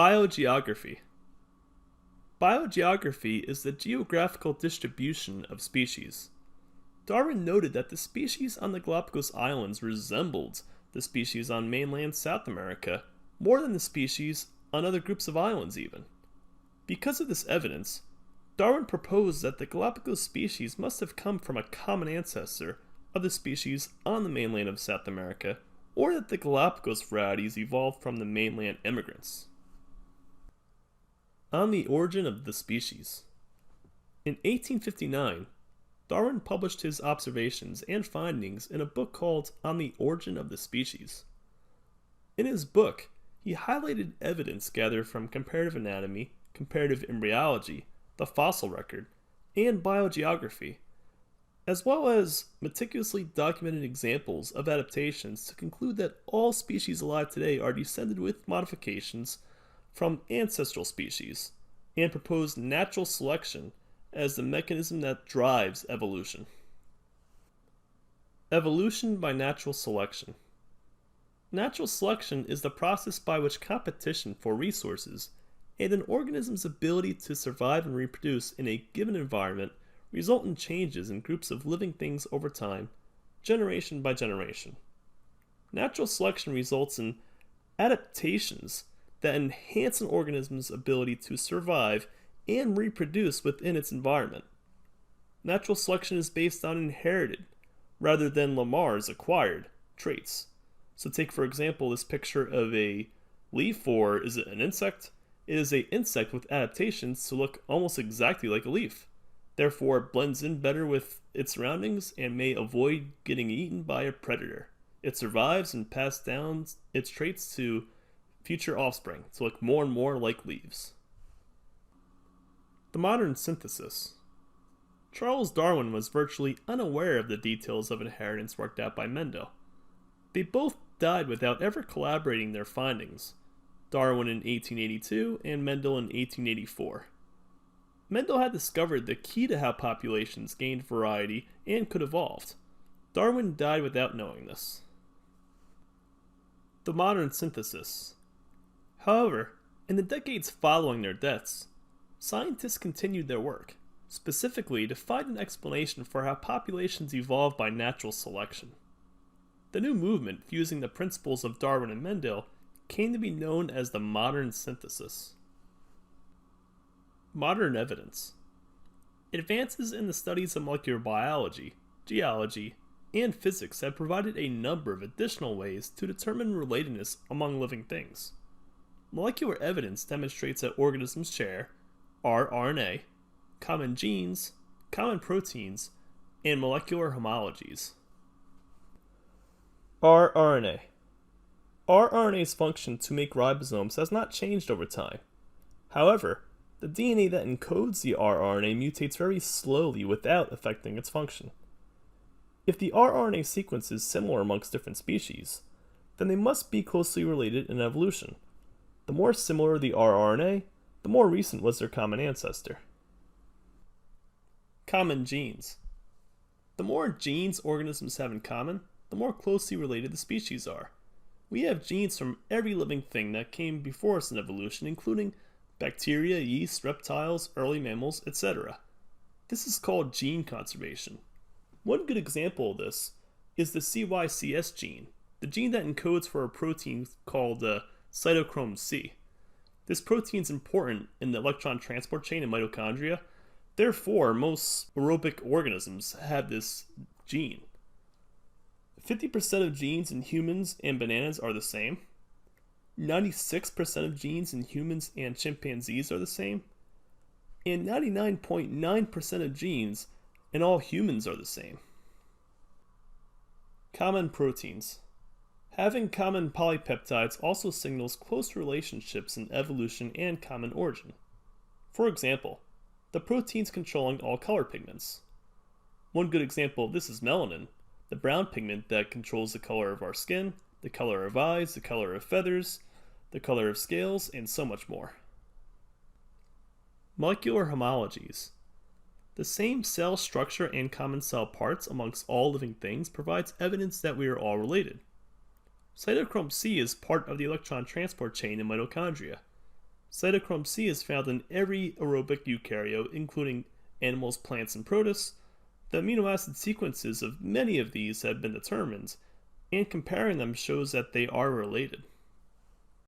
Biogeography. Biogeography is the geographical distribution of species. Darwin noted that the species on the Galapagos Islands resembled the species on mainland South America more than the species on other groups of islands even. Because of this evidence, Darwin proposed that the Galapagos species must have come from a common ancestor of the species on the mainland of South America, or that the Galapagos varieties evolved from the mainland immigrants. On the origin of the species. In 1859, Darwin published his observations and findings in a book called On the Origin of the Species. In his book, he highlighted evidence gathered from comparative anatomy, comparative embryology, the fossil record, and biogeography, as well as meticulously documented examples of adaptations to conclude that all species alive today are descended with modifications from ancestral species, and proposed natural selection as the mechanism that drives evolution. Evolution by natural selection. Natural selection is the process by which competition for resources and an organism's ability to survive and reproduce in a given environment result in changes in groups of living things over time, generation by generation. Natural selection results in adaptations that enhance an organism's ability to survive and reproduce within its environment. Natural selection is based on inherited, rather than Lamar's acquired, traits. So take for example this picture of a leaf, or is it an insect? It is an insect with adaptations to look almost exactly like a leaf. Therefore it blends in better with its surroundings and may avoid getting eaten by a predator. It survives and passes down its traits to future offspring to look more and more like leaves. The modern synthesis. Charles Darwin was virtually unaware of the details of inheritance worked out by Mendel. They both died without ever collaborating their findings, Darwin in 1882 and Mendel in 1884. Mendel had discovered the key to how populations gained variety and could evolve. Darwin died without knowing this. The modern synthesis. However, in the decades following their deaths, scientists continued their work, specifically to find an explanation for how populations evolve by natural selection. The new movement, fusing the principles of Darwin and Mendel, came to be known as the modern synthesis. Modern evidence. Advances in the studies of molecular biology, geology, and physics have provided a number of additional ways to determine relatedness among living things. Molecular evidence demonstrates that organisms share rRNA, common genes, common proteins, and molecular homologies. rRNA. rRNA's function to make ribosomes has not changed over time. However, the DNA that encodes the rRNA mutates very slowly without affecting its function. If the rRNA sequence is similar amongst different species, then they must be closely related in evolution. The more similar the rRNA, the more recent was their common ancestor. Common genes. The more genes organisms have in common, the more closely related the species are. We have genes from every living thing that came before us in evolution, including bacteria, yeast, reptiles, early mammals, etc. This is called gene conservation. One good example of this is the CYCS gene, the gene that encodes for a protein called cytochrome C. This protein is important in the electron transport chain in mitochondria. Therefore, most aerobic organisms have this gene. 50% of genes in humans and bananas are the same. 96% of genes in humans and chimpanzees are the same. And 99.9% of genes in all humans are the same. Common proteins. Having common polypeptides also signals close relationships in evolution and common origin. For example, the proteins controlling all color pigments. One good example of this is melanin, the brown pigment that controls the color of our skin, the color of eyes, the color of feathers, the color of scales, and so much more. Molecular homologies. The same cell structure and common cell parts amongst all living things provides evidence that we are all related. Cytochrome C is part of the electron transport chain in mitochondria. Cytochrome C is found in every aerobic eukaryote, including animals, plants, and protists. The amino acid sequences of many of these have been determined, and comparing them shows that they are related.